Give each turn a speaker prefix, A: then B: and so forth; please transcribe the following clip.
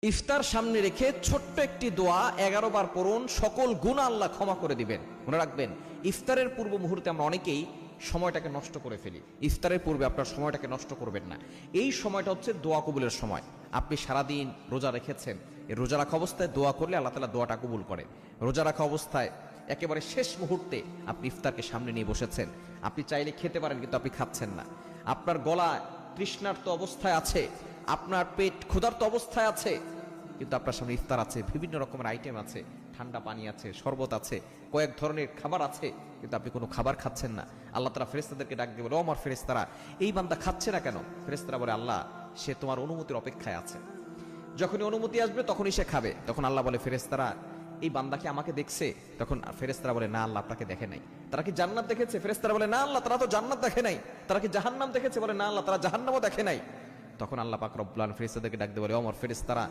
A: ইফতার সামনে রেখে ছোট্ট একটি দোয়া 11 বার পড়ুন, সকল গুনাহ আল্লাহ ক্ষমা করে দিবেন। মনে রাখবেন, ইফতারের পূর্ব মুহূর্তে আমরা অনেকেই সময়টাকে নষ্ট করে ফেলি। ইফতারের পূর্বে আপনার সময়টাকে নষ্ট করবেন না। এই সময়টা হচ্ছে দোয়া কবুলের সময়। আপনি সারাদিন রোজা রেখেছেন, এই রোজা রাখা অবস্থায় দোয়া করলে আল্লাহ তাআলা দোয়াটা কবুল করে। রোজা রাখা অবস্থায় একেবারে শেষ মুহূর্তে আপনি ইফতারকে সামনে নিয়ে বসেছেন। আপনি চাইলে খেতে পারেন, কিন্তু আপনি খাচ্ছেন না। আপনার গলা তৃষ্ণার্ত অবস্থায় আছে, আপনার পেট ক্ষুধার্ত অবস্থায় আছে, কিন্তু আপনার সামনে ইফতার আছে, বিভিন্ন রকমের আইটেম আছে, ঠান্ডা পানি আছে, শরবত আছে, কয়েক ধরনের খাবার আছে, কিন্তু আপনি কোনো খাবার খাচ্ছেন না। আল্লাহ তাআলা ফেরেশতাদেরকে ডাক দিয়ে বলে, ও আমার ফেরেশতারা, এই বান্দা খাচ্ছে না কেন? ফেরেশতারা বলে, আল্লাহ, সে তোমার অনুমতির অপেক্ষায় আছে। যখনই অনুমতি আসবে তখনই সে খাবে। তখন আল্লাহ বলে, ফেরেশতারা, এই বান্দা কি আমাকে দেখছে? তখন ফেরেশতারা বলে, না আল্লাহ, আপনাকে দেখে নাই। তারা কি জান্নাত দেখেছে? ফেরেশতারা বলে, না আল্লাহ, তারা তো জান্নাত দেখে নাই। তারা কি জাহান্নাম দেখেছে? বলে, না আল্লাহ, তারা জাহান্নামও দেখে নাই। তখন আল্লাহ পাক রব্বুল আলামিন ফেরেশতাদেরকে ডাক দিয়ে বলে, ও আমার ফেরেশতারা,